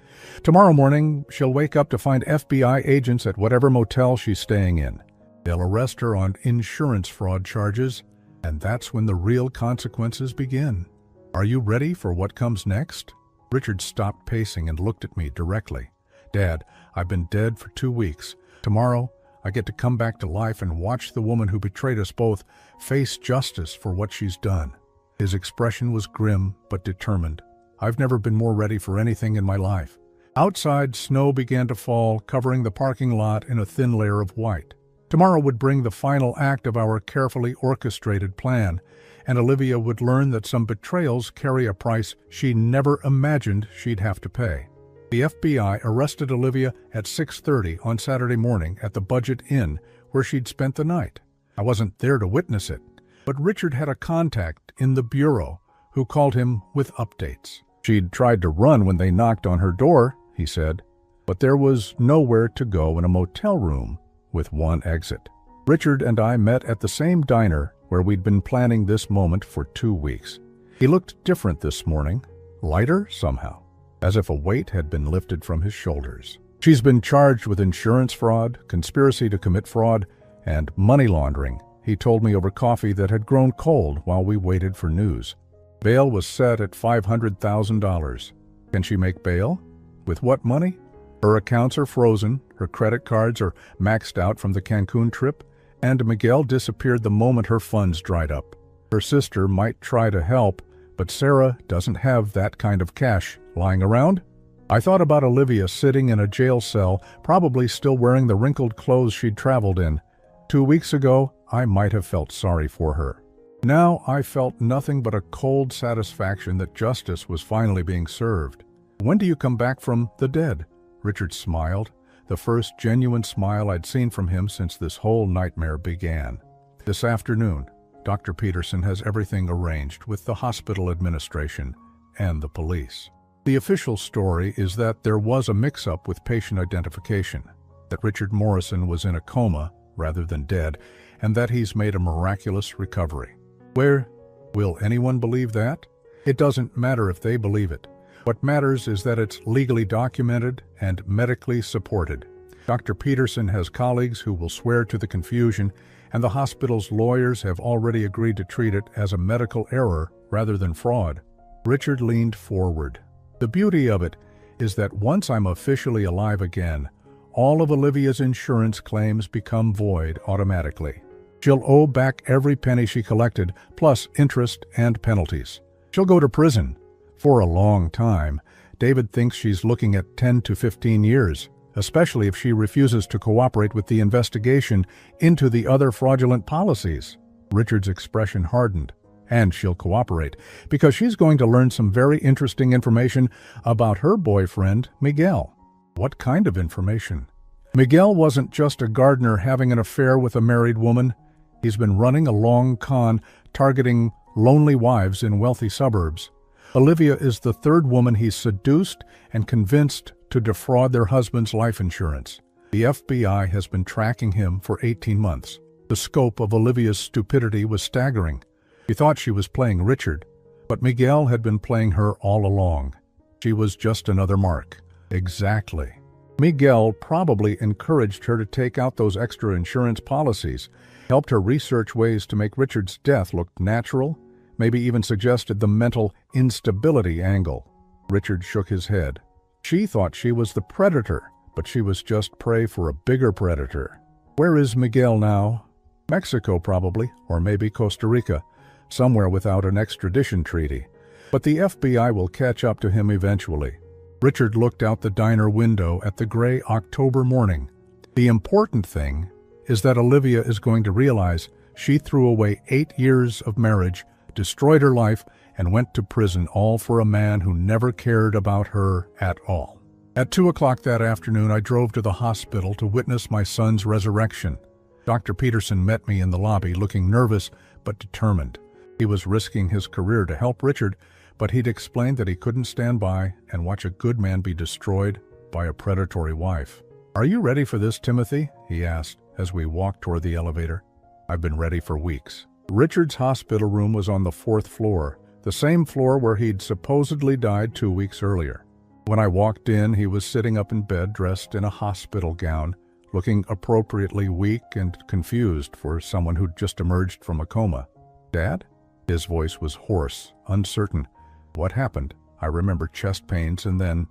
Tomorrow morning, she'll wake up to find FBI agents at whatever motel she's staying in. They'll arrest her on insurance fraud charges, and that's when the real consequences begin. Are you ready for what comes next? Richard stopped pacing and looked at me directly. Dad, I've been dead for 2 weeks. Tomorrow, I get to come back to life and watch the woman who betrayed us both face justice for what she's done. His expression was grim but determined. I've never been more ready for anything in my life. Outside, snow began to fall, covering the parking lot in a thin layer of white. Tomorrow would bring the final act of our carefully orchestrated plan, and Olivia would learn that some betrayals carry a price she never imagined she'd have to pay. The FBI arrested Olivia at 6:30 on Saturday morning at the Budget Inn, where she'd spent the night. I wasn't there to witness it, but Richard had a contact in the bureau who called him with updates. She'd tried to run when they knocked on her door, he said, but there was nowhere to go in a motel room with one exit. Richard and I met at the same diner where we'd been planning this moment for 2 weeks. He looked different this morning, lighter somehow, as if a weight had been lifted from his shoulders. She's been charged with insurance fraud, conspiracy to commit fraud, and money laundering, he told me over coffee that had grown cold while we waited for news. Bail was set at $500,000. Can she make bail? With what money? Her accounts are frozen, her credit cards are maxed out from the Cancun trip, and Miguel disappeared the moment her funds dried up. Her sister might try to help, but Sarah doesn't have that kind of cash lying around. I thought about Olivia sitting in a jail cell, probably still wearing the wrinkled clothes she'd traveled in. 2 weeks ago, I might have felt sorry for her. Now I felt nothing but a cold satisfaction that justice was finally being served. When do you come back from the dead? Richard smiled, the first genuine smile I'd seen from him since this whole nightmare began. This afternoon, Dr. Peterson has everything arranged with the hospital administration and the police. The official story is that there was a mix-up with patient identification, that Richard Morrison was in a coma rather than dead, and that he's made a miraculous recovery. Where will anyone believe that? It doesn't matter if they believe it. What matters is that it's legally documented and medically supported. Dr. Peterson has colleagues who will swear to the confusion, and the hospital's lawyers have already agreed to treat it as a medical error rather than fraud. Richard leaned forward. The beauty of it is that once I'm officially alive again, all of Olivia's insurance claims become void automatically. She'll owe back every penny she collected, plus interest and penalties. She'll go to prison. For a long time, David thinks she's looking at 10 to 15 years, especially if she refuses to cooperate with the investigation into the other fraudulent policies. Richard's expression hardened. And she'll cooperate, because she's going to learn some very interesting information about her boyfriend, Miguel. What kind of information? Miguel wasn't just a gardener having an affair with a married woman. He's been running a long con targeting lonely wives in wealthy suburbs. Olivia is the third woman he's seduced and convinced to defraud their husband's life insurance. The FBI has been tracking him for 18 months. The scope of Olivia's stupidity was staggering. She thought she was playing Richard, but Miguel had been playing her all along. She was just another mark. Exactly. Miguel probably encouraged her to take out those extra insurance policies, helped her research ways to make Richard's death look natural, maybe even suggested the mental instability angle. Richard shook his head. She thought she was the predator, but she was just prey for a bigger predator. Where is Miguel now? Mexico probably, or maybe Costa Rica, somewhere without an extradition treaty. But the FBI will catch up to him eventually. Richard looked out the diner window at the gray October morning. The important thing is that Olivia is going to realize she threw away 8 years of marriage, destroyed her life, and went to prison, all for a man who never cared about her at all. At 2 o'clock that afternoon, I drove to the hospital to witness my son's resurrection. Dr. Peterson met me in the lobby, looking nervous but determined. He was risking his career to help Richard, but he'd explained that he couldn't stand by and watch a good man be destroyed by a predatory wife. "Are you ready for this, Timothy?" he asked as we walked toward the elevator. "I've been ready for weeks." Richard's hospital room was on the 4th floor, the same floor where he'd supposedly died 2 weeks earlier. When I walked in, he was sitting up in bed dressed in a hospital gown, looking appropriately weak and confused for someone who'd just emerged from a coma. "Dad?" His voice was hoarse, uncertain. What happened? I remember chest pains and then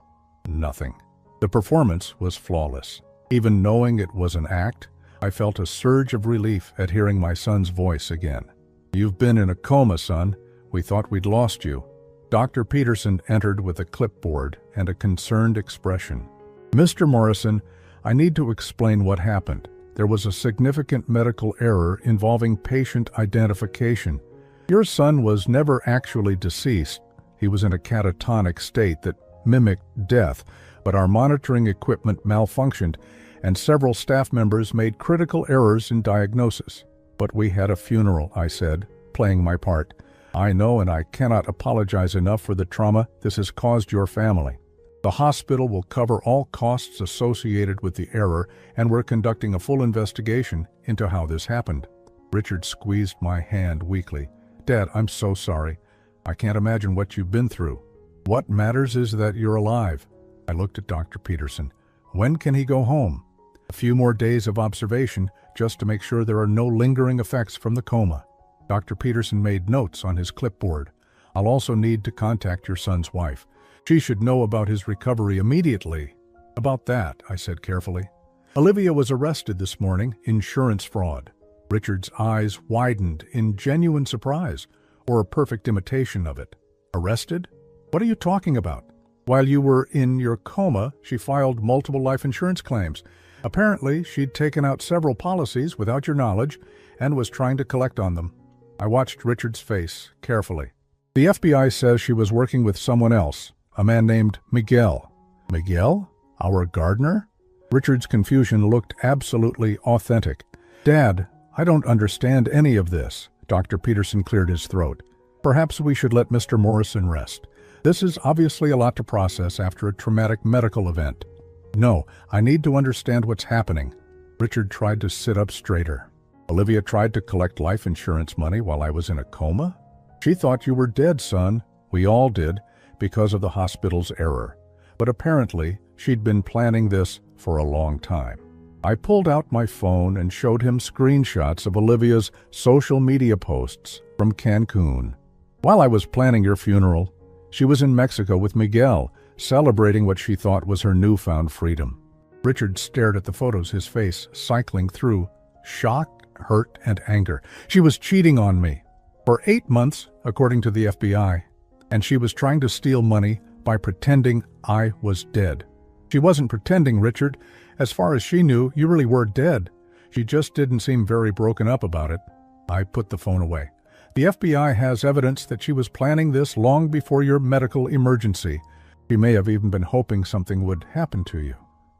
nothing. The performance was flawless. Even knowing it was an act, I felt a surge of relief at hearing my son's voice again. "You've been in a coma, son. We thought we'd lost you." Dr. Peterson entered with a clipboard and a concerned expression. "Mr. Morrison, I need to explain what happened. There was a significant medical error involving patient identification. Your son was never actually deceased. He was in a catatonic state that mimicked death, but our monitoring equipment malfunctioned, and several staff members made critical errors in diagnosis. But we had a funeral," I said, playing my part. "I know, and I cannot apologize enough for the trauma this has caused your family. The hospital will cover all costs associated with the error, and we're conducting a full investigation into how this happened." Richard squeezed my hand weakly. "Dad, I'm so sorry. I can't imagine what you've been through. What matters is that you're alive." I looked at Dr. Peterson. "When can he go home?" "A few more days of observation, just to make sure there are no lingering effects from the coma." Dr. Peterson made notes on his clipboard. "I'll also need to contact your son's wife. She should know about his recovery immediately." "About that," I said carefully. "Olivia was arrested this morning, insurance fraud." Richard's eyes widened in genuine surprise, or a perfect imitation of it. "Arrested? What are you talking about?" "While you were in your coma, she filed multiple life insurance claims. Apparently, she'd taken out several policies without your knowledge and was trying to collect on them." I watched Richard's face carefully. "The FBI says she was working with someone else, a man named Miguel." "Miguel? Our gardener?" Richard's confusion looked absolutely authentic. "Dad, I don't understand any of this." Dr. Peterson cleared his throat. "Perhaps we should let Mr. Morrison rest. This is obviously a lot to process after a traumatic medical event." "No, I need to understand what's happening." Richard tried to sit up straighter. "Olivia tried to collect life insurance money while I was in a coma? She thought you were dead, son. We all did, because of the hospital's error. But apparently, she'd been planning this for a long time." I pulled out my phone and showed him screenshots of Olivia's social media posts from Cancun. "While I was planning your funeral, she was in Mexico with Miguel, celebrating what she thought was her newfound freedom." Richard stared at the photos, his face cycling through shock, hurt, and anger. "She was cheating on me for 8 months, according to the FBI, and she was trying to steal money by pretending I was dead." "She wasn't pretending, Richard. As far as she knew, you really were dead. She just didn't seem very broken up about it." I put the phone away. "The FBI has evidence that she was planning this long before your medical emergency. She may have even been hoping something would happen to you."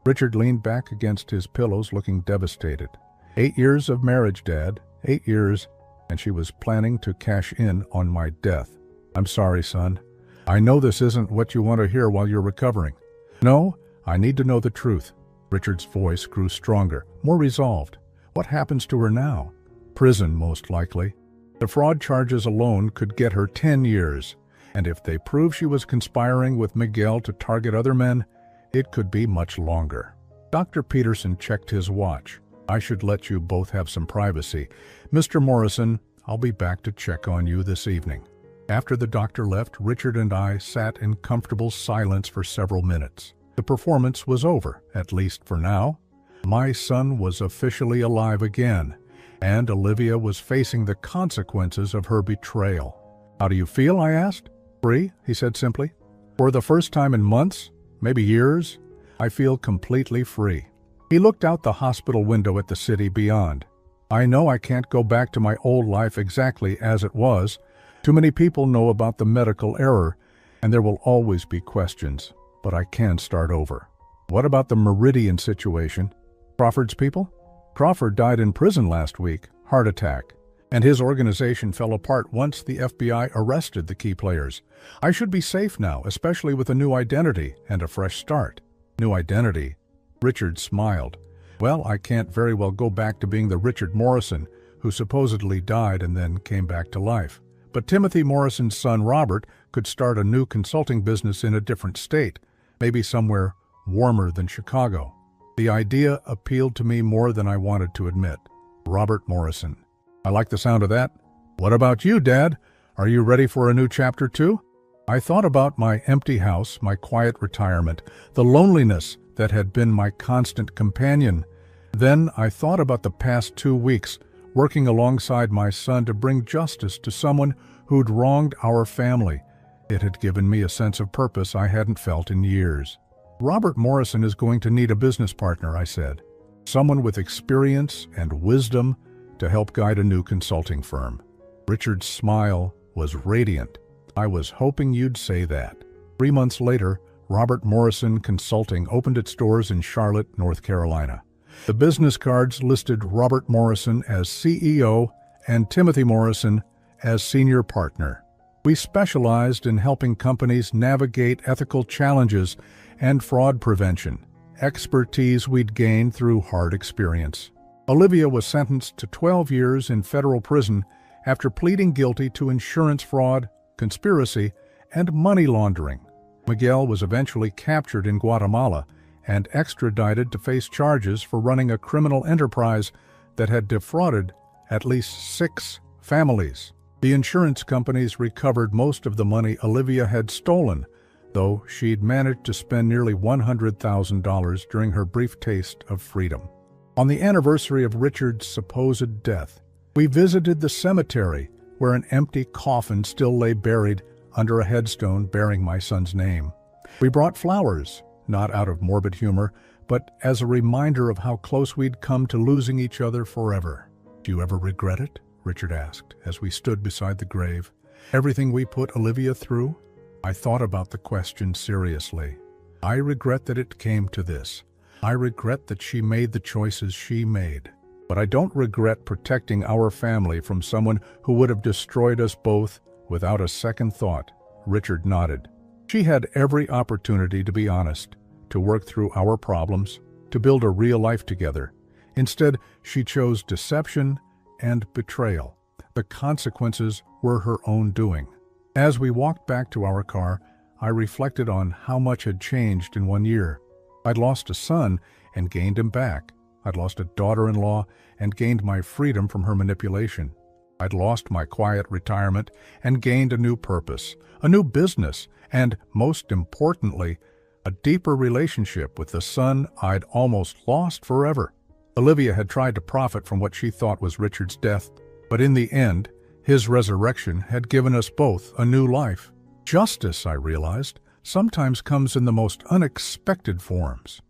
Richard leaned back against his pillows, looking devastated. 8 years of marriage, Dad. 8 years, and she was planning to cash in on my death. I'm sorry, son. I know this isn't what you want to hear while you're recovering. No, I need to know the truth. Richard's voice grew stronger, more resolved. What happens to her now? Prison, most likely. The fraud charges alone could get her 10 years, and if they prove she was conspiring with Miguel to target other men, it could be much longer. Dr. Peterson checked his watch. I should let you both have some privacy. Mr. Morrison, I'll be back to check on you this evening. After the doctor left, Richard and I sat in comfortable silence for several minutes. The performance was over, at least for now. My son was officially alive again, and Olivia was facing the consequences of her betrayal. How do you feel? I asked. Free, he said simply. For the first time in months, maybe years, I feel completely free. He looked out the hospital window at the city beyond. I know I can't go back to my old life exactly as it was. Too many people know about the medical error, and there will always be questions, but I can start over. What about the Meridian situation? Crawford's people? Crawford died in prison last week, heart attack, and his organization fell apart once the FBI arrested the key players. I should be safe now, especially with a new identity and a fresh start. New identity? Richard smiled. Well, I can't very well go back to being the Richard Morrison who supposedly died and then came back to life. But Timothy Morrison's son Robert could start a new consulting business in a different state, maybe somewhere warmer than Chicago. The idea appealed to me more than I wanted to admit. Robert Morrison. I like the sound of that. What about you, Dad? Are you ready for a new chapter too? I thought about my empty house, my quiet retirement, the loneliness that had been my constant companion. Then I thought about the past 2 weeks, working alongside my son to bring justice to someone who'd wronged our family. It had given me a sense of purpose I hadn't felt in years. Robert Morrison is going to need a business partner, I said. Someone with experience and wisdom to help guide a new consulting firm. Richard's smile was radiant. I was hoping you'd say that. 3 months later, Robert Morrison Consulting opened its doors in Charlotte, North Carolina. The business cards listed Robert Morrison as CEO and Timothy Morrison as senior partner. We specialized in helping companies navigate ethical challenges and fraud prevention, expertise we'd gained through hard experience. Olivia was sentenced to 12 years in federal prison after pleading guilty to insurance fraud, conspiracy, and money laundering. Miguel was eventually captured in Guatemala and extradited to face charges for running a criminal enterprise that had defrauded at least 6 families. The insurance companies recovered most of the money Olivia had stolen, though she'd managed to spend nearly $100,000 during her brief taste of freedom. On the anniversary of Richard's supposed death, we visited the cemetery where an empty coffin still lay buried under a headstone bearing my son's name. We brought flowers, not out of morbid humor, but as a reminder of how close we'd come to losing each other forever. Do you ever regret it? Richard asked as we stood beside the grave. Everything we put Olivia through? I thought about the question seriously. I regret that it came to this. I regret that she made the choices she made. But I don't regret protecting our family from someone who would have destroyed us both without a second thought. Richard nodded. She had every opportunity to be honest, to work through our problems, to build a real life together. Instead, she chose deception and betrayal. The consequences were her own doing. As we walked back to our car, I reflected on how much had changed in 1 year. I'd lost a son and gained him back. I'd lost a daughter-in-law and gained my freedom from her manipulation. I'd lost my quiet retirement and gained a new purpose, a new business, and, most importantly, a deeper relationship with the son I'd almost lost forever. Olivia had tried to profit from what she thought was Richard's death, but in the end, his resurrection had given us both a new life. Justice, I realized, sometimes comes in the most unexpected forms.